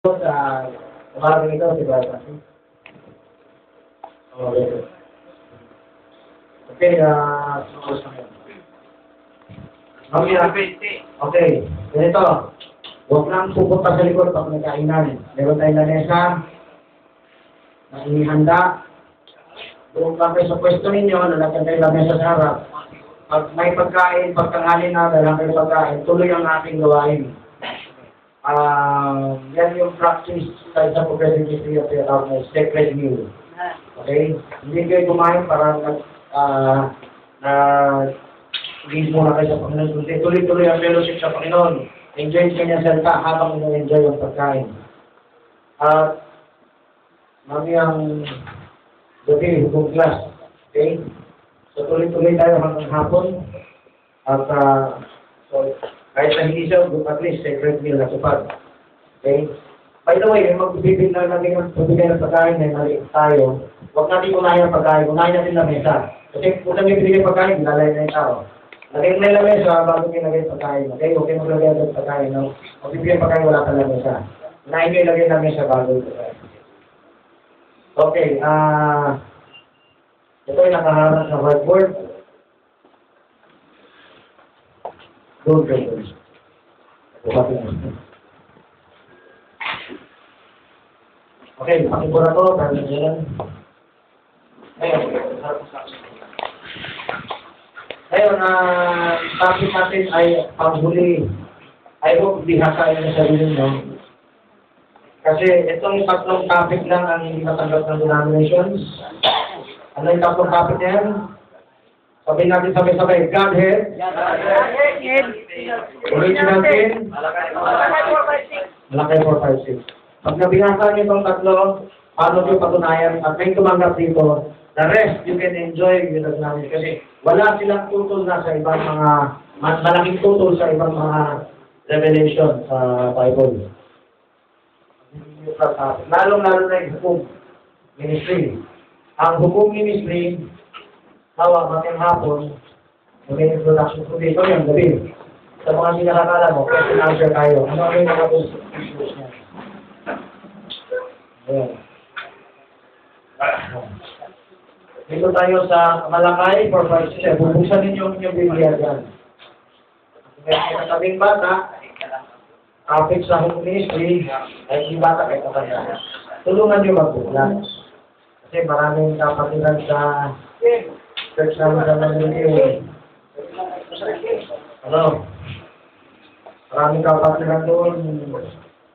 Sa umagang ito, si Brad. Okay. Okay, okay, ganito. Huwag lang pupunta sa likod pag may kainan. Meron tayong lamesa na inihanda. Doon lang kayo sa pwesto ninyo, lalagyan kayo lamesa sa harap. Pag may pagkain, pagtanghali na, dalang kayo pagkain, tuloy ang ating gawain. Yan yung practice sa progressive history of the sacred meal. Okay? Hindi kayo kumain para hindi muna kayo sa Panginoon. Tuloy-tuloy ang fellowship sa Panginoon. Enjoy sa kanyang salita habang ino-enjoy ang pagkain. At mamayang gabi, hugong class. Okay? So tuloy-tuloy tayo hanggang hapon. At kahit na hindi siya, at least sacred meal na tupad. Okay? By the way, magbibigay na natin ng pagkain na maliit tayo. Huwag natin unahin ang pagkain. Unahin natin na mesa. Kasi kung natin bibigay pagkain, lalay na yung tao. Lagay mo na yung mesa bago pinagay pagkain. Okay? Okay mo lagay ang pagkain. No? Kung bibigay pagkain, wala ka lang mesa. Unahin mo yung lagay na mesa bago yung pagkain. Okay. Ito yung nakaharap sa whiteboard. Don't go. Okay, pakibura to, parang yan. Ngayon, topic natin ay panghuli. I hope dihasain na sarili nyo. Kasi itong tatlong topic lang ang hindi matanggap ng denominations. Ano yung tatlong topic na yan? Sabihin natin sabay-sabay, Godhead, Original Sin, Malakay 456. Pag nabinasa niyo itong tatlo, paano niyo patunayan at may tumanggap dito, the rest you can enjoy with the namin. Kasi wala silang tutol na sa ibang mga, malaking tutol sa ibang mga revelation sa Bible. Lalong-lalo na yung hukom ministry. Ang hukom ministry, hawa, matang hapon, may introduction to dito yung gabi. Sa mga hindi nakakala mo, question answer tayo. Ano ang yung nakapos? Ayan. Dito tayo sa Malakay, 456. Bubuksan ninyo yung Biblia dyan. May katabing bata, topic sa home ministry, ay yung bata kay kapatid. Tulungan nyo magbuklat. Kasi maraming kapatiran sa church namin sa Manila. Ano? Maraming kapatiran doon.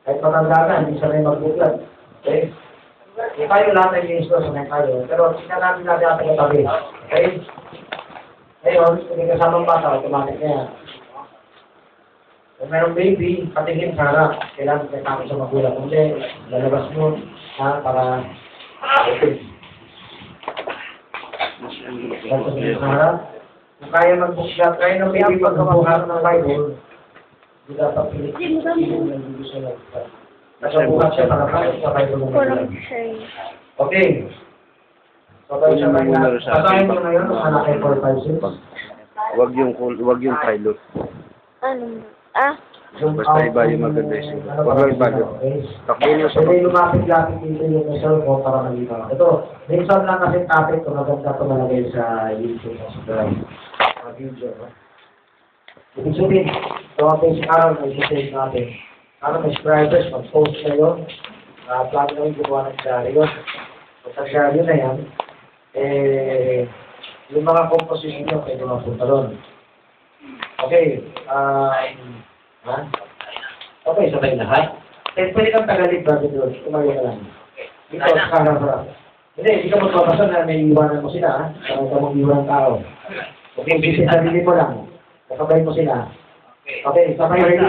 Kahit matanda na, hindi sanay magbuklat. Okay? Hindi tayo lahat ay ministro sanay tayo. Pero tingnan natin ang katabi. Okay? Ngayon, kung may kasamang bata, automatic na yan. Kung mayroong baby, patingin sa harap. Kailangan kasama sa magulang. Kasi lalabas mo para okay. Kung kaya magbuklat, kaya nang baby pagkabuhat ng Bible, hindi dapat pilitin ng Jerusalem. Nagkabuhat siya para sa Bible ng Bible. Okay. So, tayo siya kayo na. Pasahin mo ngayon, anak ay 456. Wag yung pilot. Ano? Basta iba yung maganda issue. Wag lang iba yun. Takbuhin mo sa Hindi lumapit-lapit dito yung message ko para malinaw. Ito, minsan lang kasi topic kung maganda ito malagay sa YouTube o sa video. Ibig sabihin, ito ang basic araw na isi-save natin. Para may subscribers, mag-post kayo. Plano na yung gumawa ng diaryo. Kung sa diaryo na yan, yung mga composition nyo, pwede mapunta doon. Okay, okay, sabay lahat. Pwede kang tagalid ba dito? Tumayo ka lang. Dito, harap-harap. Hindi ka magbabasa na may iwanan mo sila, ha? Kaya ka mong iwan ng tao. Okay, visit sarili mo lang. Kasabay mo sila. Okay, sabay, ready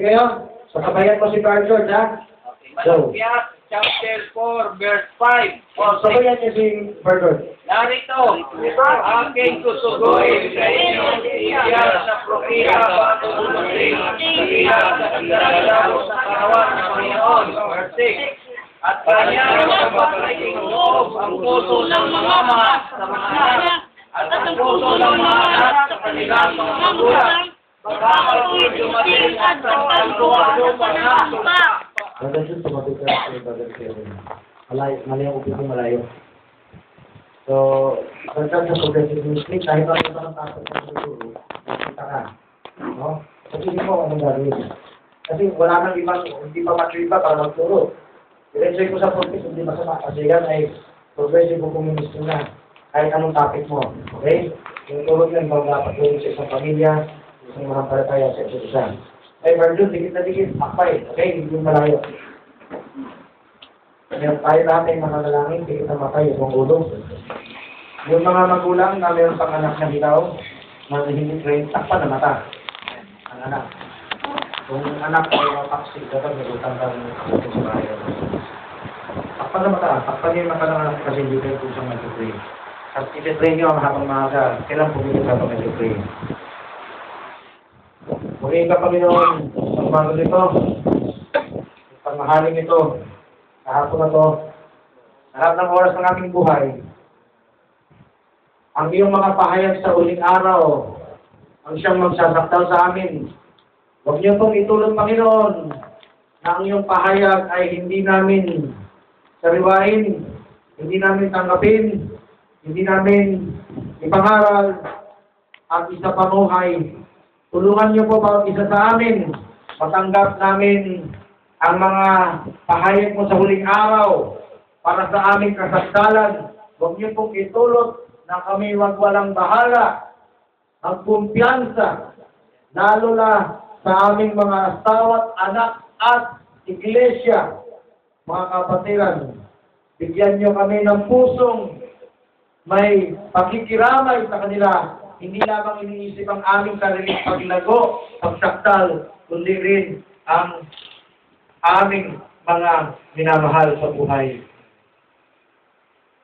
kayo? Sasabayan mo si Carl George, ha? Go. Chapter 4, verse 5. Sabayan niyo si Carl George. Narito, aking susuguin sa inyo iya sa propina bago dumating iya sa pagdalaw sa kawan ng Panginoon. Verse 6. At kanya ang magiging loob ang puso ng mga ama sa mga anak at ang puso ng mga anak sa kanilang mga magulang. Baka ako'y dumating at ang pagkuha ng mga Brother Jun, tumagot ka sa Brother Kevin. Mali ang upit malayo. So, pagkat sa progressive ministry, kahit pa rin ang tapos sa siguro, nakita ka. No? Kasi hindi mo anong gagawin. Kasi wala nang ibang, hindi pa matriba para magturo. I-enjoy ko sa podcast, hindi masama. Kasi yan ay progressive ministry na. Kahit anong topic mo. Okay? Yung tulog yan, kung dapat tulog sa isang pamilya, isang mga palataya sa isa. Ay, Marjun, dikit na dikit, akpay. Okay, hindi malayo. Kaya tayo natin mga lalangin, dikit na matay, yung ulo. Yung mga magulang na mayroon pang anak na hilaw, na hindi train, takpan na mata. Ang anak. Kung anak ay mapaksig, dapat nagutang kang sa bayan. Takpan na mata. Takpan yung mata ng anak kasi hindi kayo kusang nag-train. At i-train nyo ang habang maaga, kailan pumilit habang nag-train. Muli ka, Panginoon, sa umaga nito, pagmahaling ito, kahapon na ito, lahat ng oras ng aming buhay, ang iyong mga pahayag sa uling araw, ang siyang magsasakdal sa amin. Huwag niyo pong itulong, Panginoon, na ang iyong pahayag ay hindi namin sariwain, hindi namin tanggapin, hindi namin ipangaral at isa pamuhay. Tulungan niyo po bawat isa sa amin, matanggap namin ang mga pahayag mo sa huling araw para sa aming kasakdalan. Huwag niyo pong itulot na kami walang bahala, magkumpiyansa, lalo na sa aming mga astawat, anak at iglesia. Mga kapatiran, bigyan niyo kami ng pusong may pakikiramay sa kanila. Hindi lamang iniisip ang aming sariling paglago, pagsaktal, kundi rin ang aming mga minamahal sa buhay.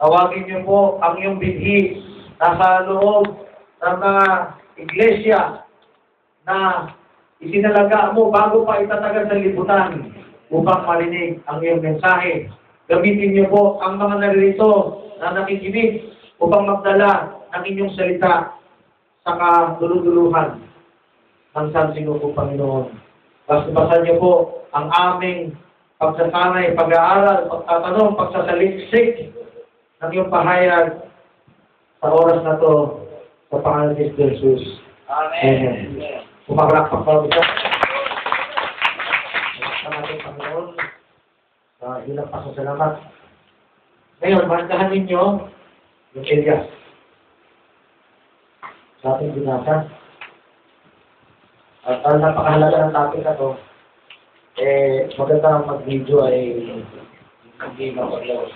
Tawagin niyo po ang iyong binhi nasa loob ng mga iglesia na isinalaga mo bago pa itatagal sa lipunan upang marinig ang iyong mensahe. Gamitin niyo po ang mga naririto na nakikinig upang magdala ng inyong salita sa kaduluduluhan ng San Sinuko, Panginoon. Basahan niyo po ang aming pagsasanay, pag-aaral, pagtatanong, pagsasaliksik ng iyong pahayag sa oras na to sa pangalan ni Jesus. Amen. Pumaglakpak pa kita. Sa natin, Panginoon, sa ilang pasasalamat. Ngayon, markahan ninyo yung Elias. Sa ating binasa. At ang napakahalaga ng topic na to, maganda ang mag-video ay hindi mapaglawas.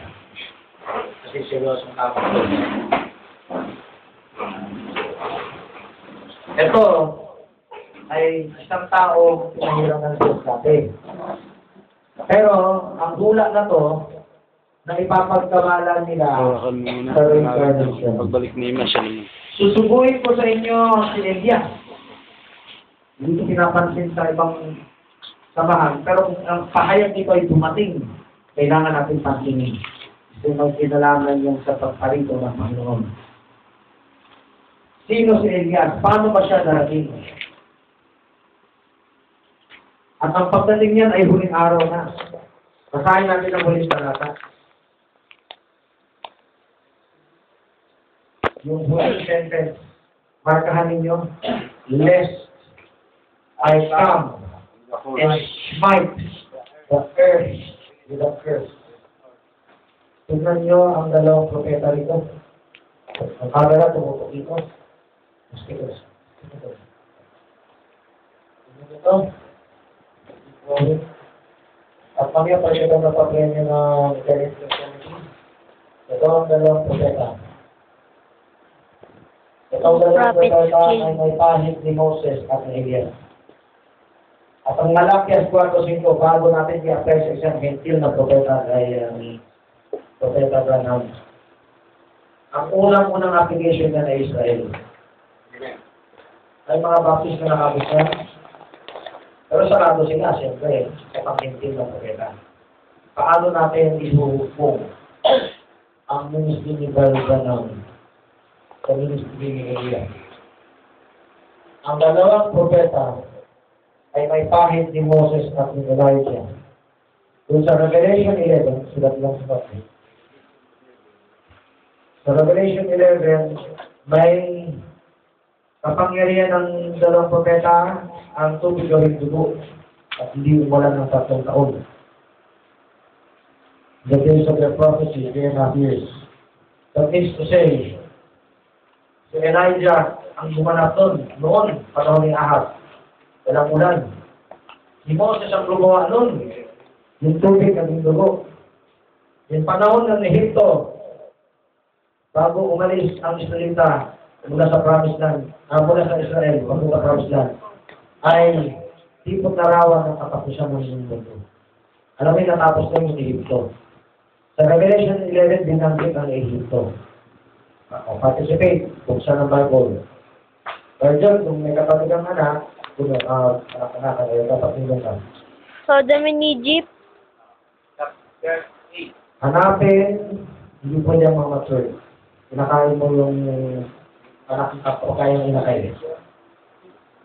Kasi seryosong topic. Ito ay isang tao na hirang ng Diyos dati. Pero ang hula na to, na ipapagkamalan nila sa reincarnation. Pagbalik ni Ima siya naman. Susubuhin ko sa inyo si Elias. Hindi ko pinapansin sa ibang samahan. Pero kung ang pahayag nito ay dumating, kailangan natin pansinin. Kasi magkinalaman yung sa pagparito ng Panginoon. Sino si Elias? Paano ba siya darating? At ang pagdating niyan ay huling araw na. Basahin natin ang huling talata. Yung huling sentence, markahan ninyo, lest I come and smite the earth with a curse. Tignan nyo ang dalawang propeta rito. Ang camera tumutok dito. Tignan ito. At kami ang pagkita na pag-premyo ng Genesis Committee. Ito ang dalawang propeta. Itong dalawang propeta ay may pahit ni Moses at ni Elias. At ang Malakias 4:5, bago natin i-apply sa isang gentil na propeta ay propeta Branham. Ang unang application niya na Israel. Ay mga baptist na nakabis na. Pero sarado sila, siyempre, sa pang-gentil na propeta. Paano natin ihuhukong ang ministry ni Branham sa ministry ni Elias? Ang dalawang propeta ay may pahit ni Moses at ni Elijah. Kung sa Revelation 11, sulat lang sa pati. Sa Revelation 11, may kapangyarihan ng dalawang propeta ang tubig gawing dugo at hindi umalan ng 3 taon. The days of their prophecy, 3.5 years. That is to say, si Elijah ang gumanap noon, panahon ni Ahab. Walang ulan. Si Moses ang gumawa noon, yung tubig naging dugo. Yung panahon ng Ehipto, bago umalis ang Israelita mula sa Promised Land, mula sa Israel, papunta sa Promised Land, ay tipot na rawan ng katapusan ng mundo. Alam mo yung natapos na yung Ehipto. Sa Revelation 11, binanggit ang Ehipto. Participate, buksan ang Bible. Pero dyan, kung may kapatid ang anak, kung anak ay kapatid ang anak. Sodom and Egypt. Chapter 8. Hanapin, hindi po niya mga mature. Kinakain mo yung anak ng kapo, kayang inakain.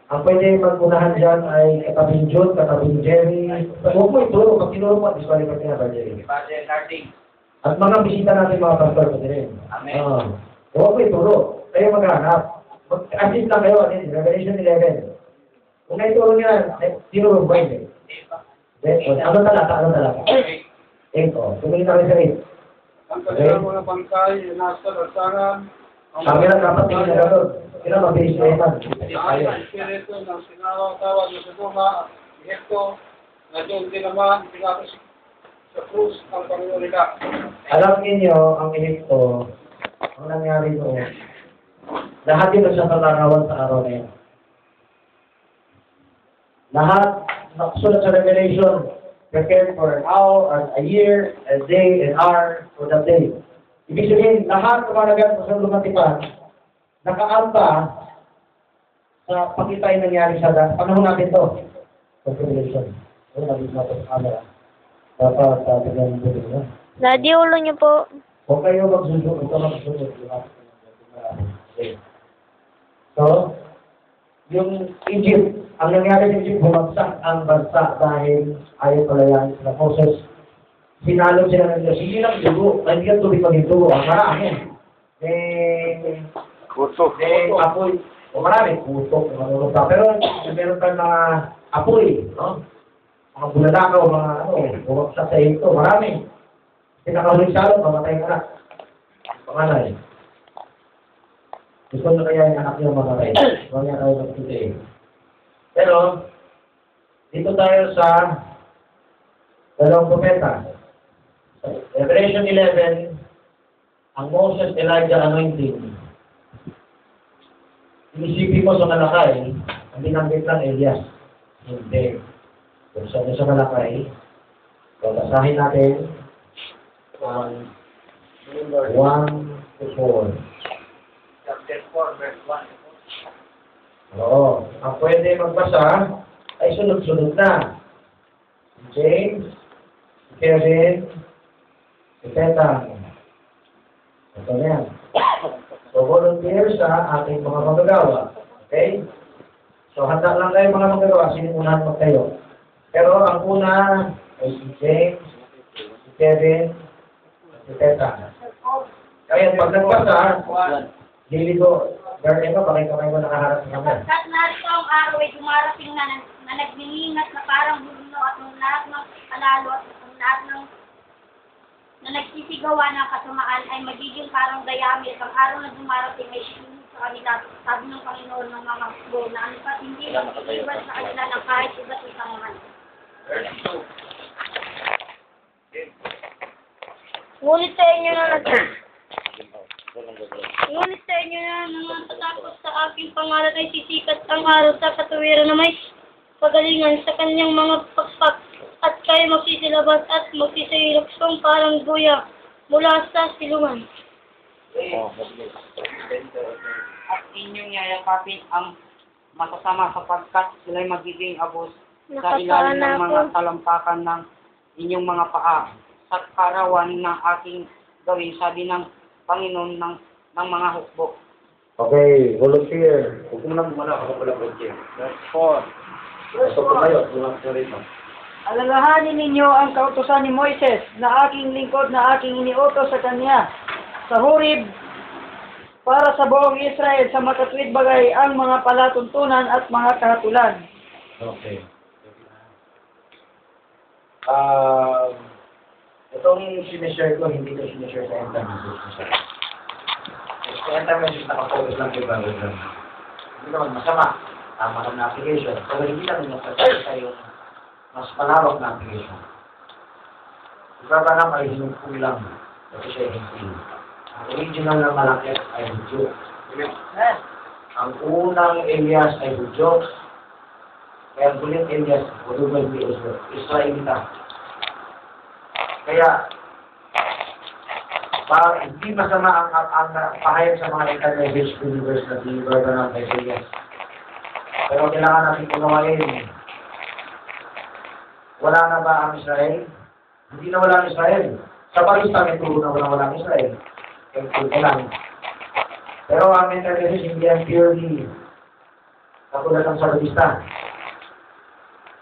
Ang pwede mag-unahan dyan ay katabing John, katabing Jerry. Huwag mo ituro, pag tinuro mo, disqualify ka na, Jerry. Father Harding. At mga bisita natin mga pastor ko din. Amen. Huwag mo ituro, kayo maghanap. Mag-assist lang kayo, Revelation 11. Kung naituro niya, tinuro mo hindi. Ano talata? Ito, tumingin na rin sa rin. Ang kanilang mga bangkay, nasa lansangan, Sabi lang dapat tingin na doon. Sila mabilis na yaman. ang espiritu ng sinawang-tawag na Sodoma, Ehipto, na doon din naman, pinakos sa krus ang Panginoon nila. Alam niyo ang Ehipto, ang nangyari doon, lahat yun sa tatarawan sa araw na yan. Lahat, nakasulat sa Revelation, prepared for an hour, a year, a day, an hour, for that day. Ibig sabihin, lahat ng mga nagat sa lumatipan, nakaanta sa pakita yung nangyari sa panahon natin to. Sa Revelation. Ayun, nabis na ito sa camera. Dapat tignan mo dito. Daddy, ulo niyo po. Huwag kayo magsusunod. Ito magsusunod. Okay. So, yung Egypt, ang nangyari sa Egypt, bumagsak ang bansa dahil ayaw palayan sa Moses. Sinalo sila ng Diyos. Hindi lang dugo. Hindi lang tubig maging dugo. Ang marami. Kuto. Apoy. O marami. Putok. Pero meron pa mga apoy. No? Mga bulalakaw, mga bumagsak sa ito. Marami. Pinakahuling salot, mamatay ka na. Pangalay. Gusto na kaya yung anak niyo mamatay. Huwag niya tayo magtutay. Pero, dito tayo sa dalawang propeta. Revelation 11, ang Moses, Elijah, anointing. Inisipin mo sa Malakay, ang binanggit lang Elias. Hindi. Kung saan sa Malakay, babasahin natin ang 1 to 4. Chapter 4, verse 1. Oo. Ang pwede magbasa ay sunod-sunod na. James, Kevin, si Petang. Ito yan. So, volunteer sa ating mga magagawa. Okay? So, handa lang kayo mga magagawa. Sinimunahan mo kayo. Pero ang una ay si James, si Kevin, si Petang. Kaya pag nagbasa, liligo. Pero ito, bakit kamay mo nakaharap sa kamay? Sapagkat narito ang araw ay dumarating na nagningingat na parang bulno at ng lahat ng alalo at ng lahat ng na nagsisigawa ng kasamaan ay magiging parang dayami at ang araw na dumarating ay sinunod sa kanila, sabi ng Panginoon ng mga hukbo na ano pa hindi lang iiwan sa kanila ng kahit iba't isang mahal. Verse 2. Ngunit sa inyo na Ngunit sa inyo na nangatakot sa aking pangalan ay sisikat ang araw sa katuwiran na may pagalingan sa kanyang mga pagpak at kayo magsisilabas at magsisilaksong parang buya mula sa silungan. At inyong yayakapin ang masasama sapagkat sila'y magiging abos sa ilalim ng mga talampakan ng inyong mga paa sa karawan ng aking gawin, sabi ng Panginoon ng mga hukbo. Okay, volunteer. Huwag mo lang Wala ako pala volunteer. Verse 4. Gusto ko kayo, bulang ko rin. Alalahanin ninyo ang kautusan ni Moises na aking lingkod na aking iniutos sa kanya sa Horeb para sa buong Israel sa makatwid bagay ang mga palatuntunan at mga kahatulan. Okay. Itong sinishare ko, hindi ko sinishare sa end-time message. Sa end-time message, nakafocus lang kay Brother John. Hindi naman masama. Tama naman na application. Pero hindi naman nasa-share sa'yo mas malawak na application. Brother Nam ay hinugpong lang kasi siya hindi. Ang original na malakit ay Hudyo. Ang unang Elias ay Hudyo. Kaya ang ulit Elias, Hudyo hindi Israelita. Kaya, hindi masama ang pahayag sa mga anti-Jewish believers na si Brother Nam ay Elias. Pero kailangan natin unawain. Wala na ba ang Israel? Hindi na wala ang Israel. Sa Palista, may turo na wala ang Israel. Kaya lang. Pero ang anti-Jewish hindi yan purely katulad ng sa Palista.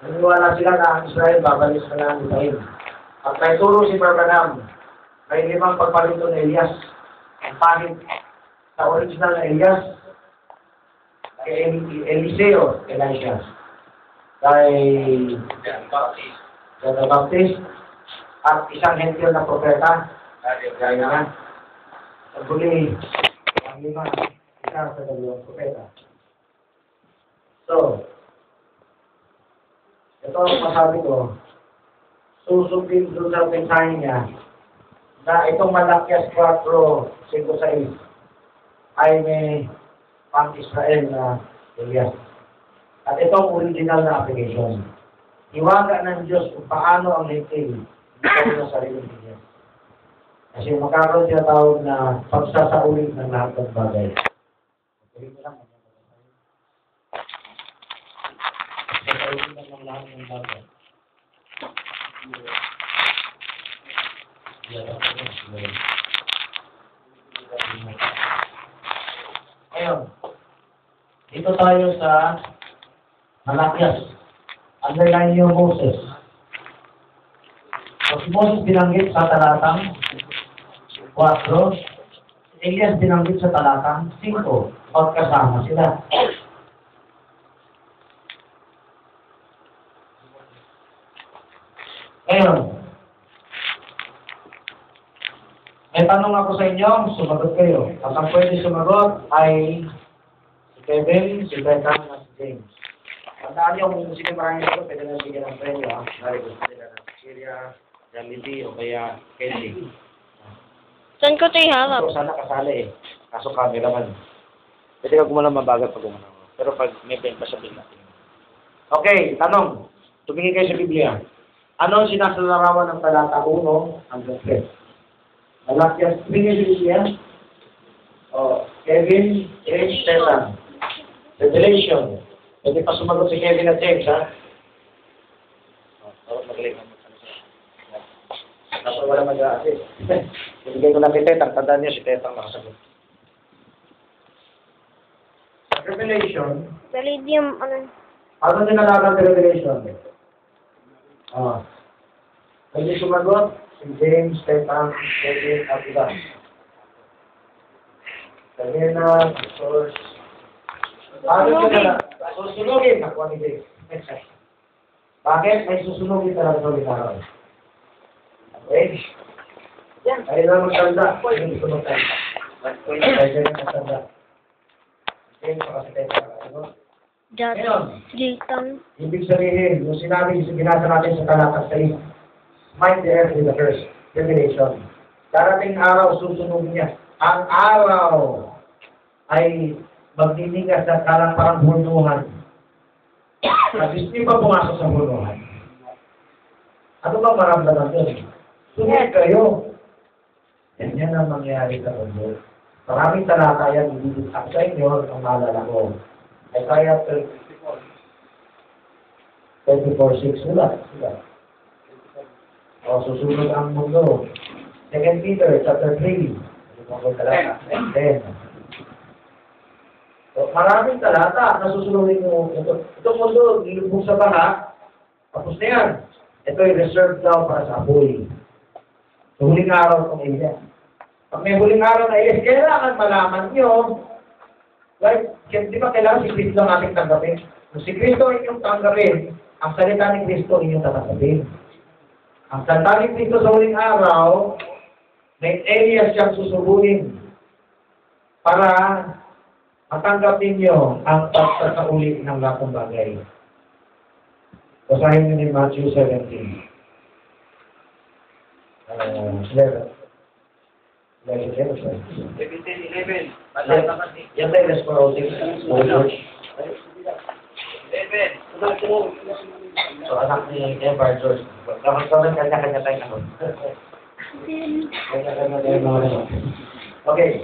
Naniwala sila na ang Israel babalik sa lang Israel. At may turo si Brother Nam, may 5 pagpalito na Elias. Ang pahit sa original na Elias, kay Eliseo, Elisha, kay John the Baptist, at isang hentil na propeta, gaya na. Sa huli, ang 5, isa sa 2 propeta. So, ito ang masabi ko, susundin doon sa mensahe niya na itong Malakias 4:5-6 ay may pang-Israel na Elias. At ito ang original na application. Iwaga ng Diyos kung paano ang hentil ito na sarili ng Diyos. Kasi magkakaroon siya tawag na pagsasaulit ng lahat ng bagay. Pagkakaulit mo lang. Pagsasaulit lang ng lahat ng bagay. Ngayon, dito tayo sa Malakias. Underline niyo Moses. So, si Moses binanggit sa talatang 4, si Elias binanggit sa talatang 5. Pagkasama sila. Ngayon, may tanong ako sa inyo, sumagot kayo. At ang pwede sumagot ay si Kevin, si Beckham, at si James. Tandaan niyo, kung sino maraming ito, pwede na bigyan ng premyo. Dari ko sila ng Syria, Jamili, o kaya Kelly. Saan ko tayo harap? So, sana kasali eh. Kaso cameraman. Pwede ka gumalaw mabagal pag gumalaw. Pero pag may pen pa sabihin natin. Okay, tanong. Tumingin kayo sa Biblia. Ano ang sinasalarawan ng talata 1 hanggang 3? Malakias, tumingin sa Biblia. Kevin, James, Stefan. Revelation. Pwede pa sumagot si Kevin at James, ha? Magaling naman. Dapat wala mag-a-assist. Ibigay ko lang kay Tetang. Tandaan niyo si Tetang nakasagot. Revelation. Palladium, Ano din nalaman sa Revelation? Pwede sumagot si James, Tetang, Kevin, at iba. Kanina, source. Ano din na? Susunugin. Nakuha ni James. Bakit? May susunugin talaga sa litaran. Okay? Ay na magtanda. Hindi gusto magtanda. Ay na magtanda. Okay, kasi tayo. Ngayon, Jatang. ibig sabihin, yung sinabi, ginasa natin sa talata 6, smite the earth with the curse, revelation. Darating araw, susunugin niya. Ang araw ay magtitigas at parang hulungan. At hindi pa pumasok sa hulungan. Ano ba maramdaman doon? Sunod kayo. Yan ang mangyayari sa mundo. Maraming talata yan, ibibig sa inyo, ang maalala ko. Isaiah 24:6, wala. Susunod ang mundo. 2 Peter, chapter 3. Talata, 10. So, maraming talata na susunodin mo. Itong mundo, ilubog sa baha, tapos na yan. ito ay reserved daw para sa apoy. Sa huling araw ng Elias. Pag may huling araw na Elias, kailangan malaman nyo, like, di ba kailangan si Kristo ang ating tanggapin? Kung si Kristo ay inyong tanggapin, ang salita ni Kristo ay inyong tatanggapin. Ang salita ni Kristo sa huling araw, may Elias siyang susubunin para matanggap ninyo ang pagsasauli ng lahat ng bagay. Basahin niyo ni Matthew 17. 11. 17:11. Yan tayo, let's go. 11. So, anak ni Eva George. Kakasalan kanya-kanya tayo ako. Kanya-kanya tayo mga ano. Okay.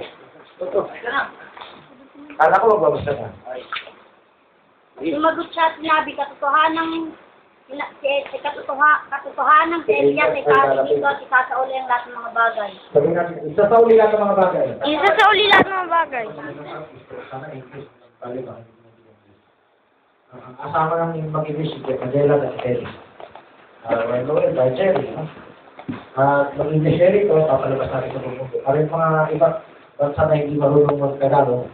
Kala ko magbabasa na. Sumagot siya at sinabi, katotohanan ng si Elias ay dito at isasauli ang lahat ng mga bagay. Sabi natin, isa sa uli lahat ng mga bagay. Isa sa uli lahat ng mga bagay. Ang asama ng mag-ibig si Angela at Terry. Noel by Jerry. At mag-ibig Sherry ko, papalabas natin sa mundo. Aring mga iba bansa na hindi marunong mag-Tagalog,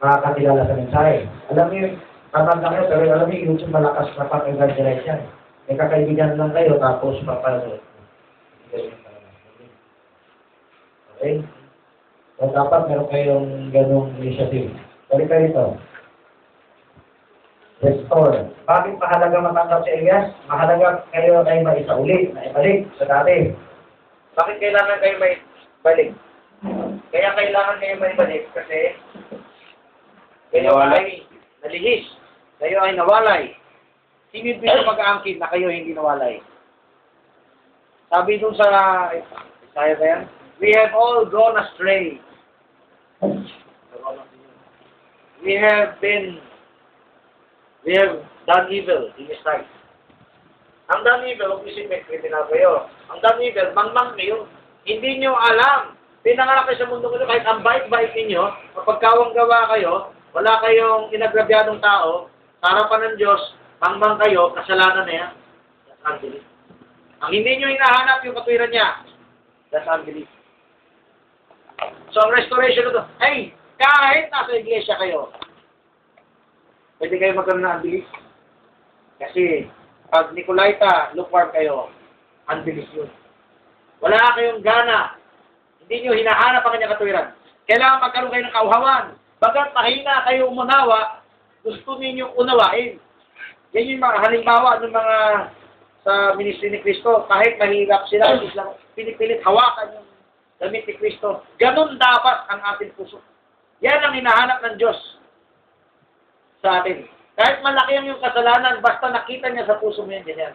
makakakilala sa mensahe. Alam niyo, kaman lang yun, pero alam niyo, yung malakas na pang-evangelize yan. May kakaibigan lang kayo, tapos papalabas. Okay? So, dapat meron kayong ganong initiative. Balik kayo ito. Restore. Bakit mahalaga matanggap si Elias? Mahalaga kayo ay maisauli, naibalik sa dati. Bakit kailangan kayo may balik? Kaya kailangan kayo may balik kasi kayo ay nalihis. Kayo ay nawalay. Sino yung mag-aangkin na kayo hindi nawalay? Sabi dun sa Isaiah ba yan? We have all gone astray. We have done evil in His sight. Ang done evil, huwag isipin, kriminal kayo. Ang done evil, mangmang kayo. Hindi nyo alam. Pinanganak kayo sa mundo ko, kahit ang bait-bait ninyo, kapagkawang gawa kayo, wala kayong inagrabyadong tao, sa harapan ng Diyos, mangmang kayo, kasalanan na yan. That's unbelief. Ang hindi nyo hinahanap yung katwiran niya, that's unbelief. So, ang restoration ito, hey, kahit nasa iglesia kayo, pwede kayo magkaroon ng unbelief. Kasi, pag Nicolaita, lukewarm kayo, unbelief yun. Wala kayong gana. Hindi nyo hinahanap ang kanyang katwiran. Kailangan magkaroon kayo ng kauhawan. Bagat mahina kayo umunawa, gusto ninyong unawain. Yan yung mga halimbawa ng mga sa ministry ni Kristo. Kahit mahirap sila, pinipilit hawakan yung damit ni Kristo. Ganun dapat ang ating puso. Yan ang hinahanap ng Diyos sa atin. Kahit malaki ang yung kasalanan, basta nakita niya sa puso mo yan, ganyan.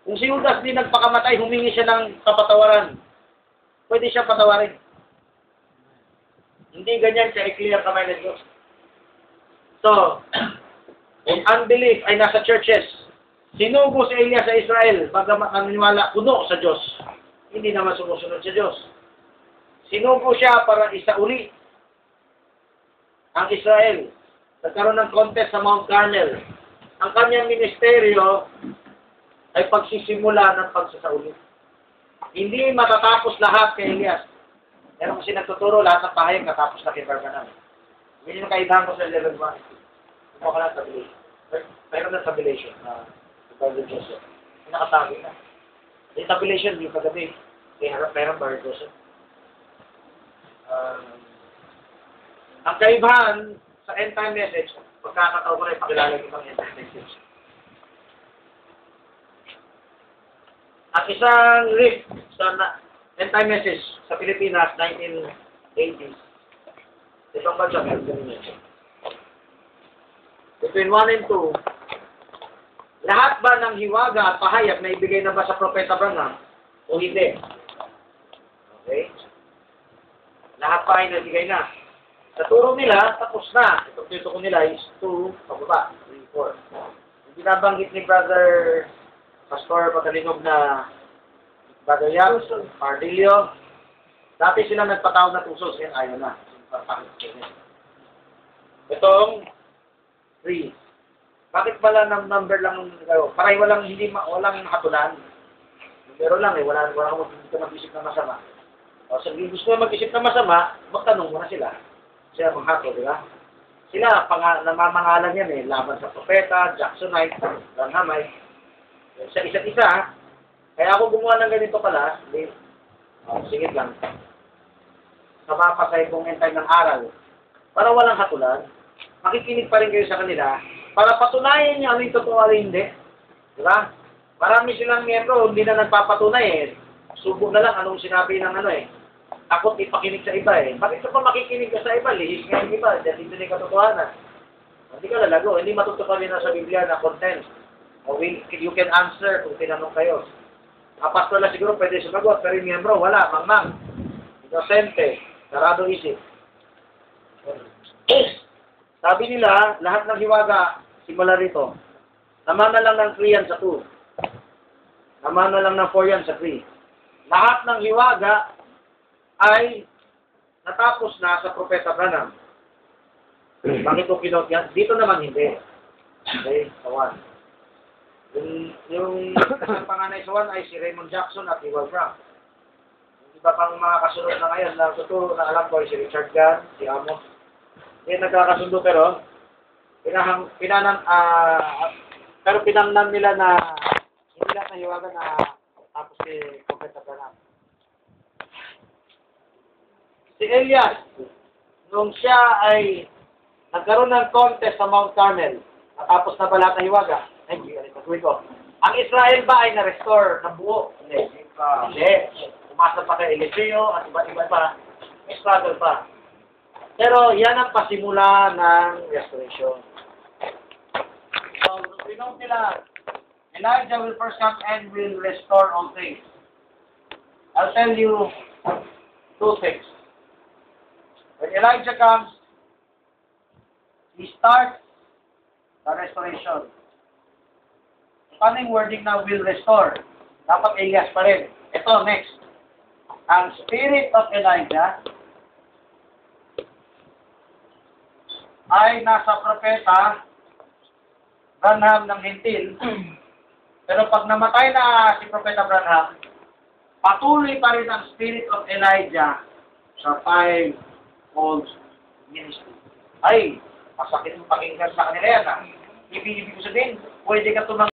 Kung si Judas di nagpakamatay, humingi siya ng kapatawaran. Pwede siya patawarin. Hindi ganyan siya i-clear kamay ng Diyos. So, kung unbelief ay nasa churches, sinugo si Elias sa Israel, bagamat naniniwala puno sa Diyos, hindi naman sumusunod sa Diyos. Sinugo siya para isauli ang Israel. Nagkaroon ng contest sa Mount Carmel. Ang kanyang ministeryo ay pagsisimula ng pagsasauli. Hindi matatapos lahat kay Elias. Meron kasi nagtuturo lahat ng pahayag natapos na kay Barbanam. Hindi yung kaibahan ko sa 11.1. Kumuha ka na tabulation. Mayroon na tabulation na Bible Joseph. Nakatabi na. Yung tabulation, yung kagabi. Mayroon Bible Joseph. Ang kaibahan sa end-time message, pagkakataon ko na ipakilala ko ang end-time message. At isang riff sa end-time message sa Pilipinas, 1980s. Itong bansa, meron din message. Between 1 and 2, lahat ba ng hiwaga at pahayag na ibigay na ba sa Propeta Branham o hindi? Okay? Lahat pa ay nabigay na. Sa turo nila, tapos na. Itong turo nila is 2, pababa, 3, 4. Yung binabanggit ni Brother Pastor Pagalinog na Brother Yams, Pardillo, dati sila nagpatawag na tusos, yan ayaw na. Itong 3. Bakit pala ng number lang kayo? Paray walang hatulan. Pero lang wala akong mag-isip ng masama. O, so, kung gusto mo mag-isip ng masama, magtanong mo na sila. Sila manghato, di ba? Sila, namamangalan yan laban sa propeta, Jacksonite, Branhamite, sa isa't isa. Kaya ako gumawa ng ganito pala, singit lang. Napapasay kong entay ng aral. Para walang hatulan, makikinig pa rin kayo sa kanila, para patunayan niyo ano yung totoo o hindi. Di ba? Marami silang miyembro, hindi na nagpapatunay Subok na lang anong sinabi ng Takot ipakinig sa iba Bakit ka pa makikinig ka sa iba? Lihis nga yung iba, dahil hindi na katotohanan. Hindi ka lalago, hindi matutuparin na sa Biblia na content. O you can answer kung tinanong kayo. Pastor lang siguro pwede sumagot, pero yung miyembro, wala, mangmang. Inosente, sarado isip. Sabi nila, lahat ng hiwaga, simula rito, naman na lang ng 3 yan sa 2. Naman na lang ng 4 yan sa 3. Lahat ng hiwaga ay natapos na sa Propeta Branham. Bakit ko kinot yan? Dito naman hindi. Okay, sa 1. Yung panganay sa 1 ay si Raymond Jackson at Ewald Brown. Yung iba pang mga kasunod na ngayon na tuturo na alam ko ay si Richard Gunn, si Amos. Hindi nagkakasundo pero pinamnan nila na hindi lahat na hiwaga na tapos si Propeta Branham. Si Elias, nung siya ay nagkaroon ng contest sa Mount Carmel, natapos na ba lahat ng hiwaga? Ang Israel ba ay na-restore ng buo? Hindi. Umasa pa kay Eliseo at iba-iba pa. May struggle pa. Pero yan ang pasimula ng restoration. So, pinog nila, Elijah will first come and will restore all things. I'll tell you 2 things. When Elijah comes, he starts the restoration. Paano yung wording na will restore? Dapat Elias pa rin. Ito, next. Ang spirit of Elijah ay nasa propeta Branham ng Hintil. Pero pag namatay na si Propeta Branham, patuloy pa rin ang spirit of Elijah sa 5-fold ministry. Ay, masakit mo pakinggan sa kanila yan. Ibig ko sabihin, pwede ka tumang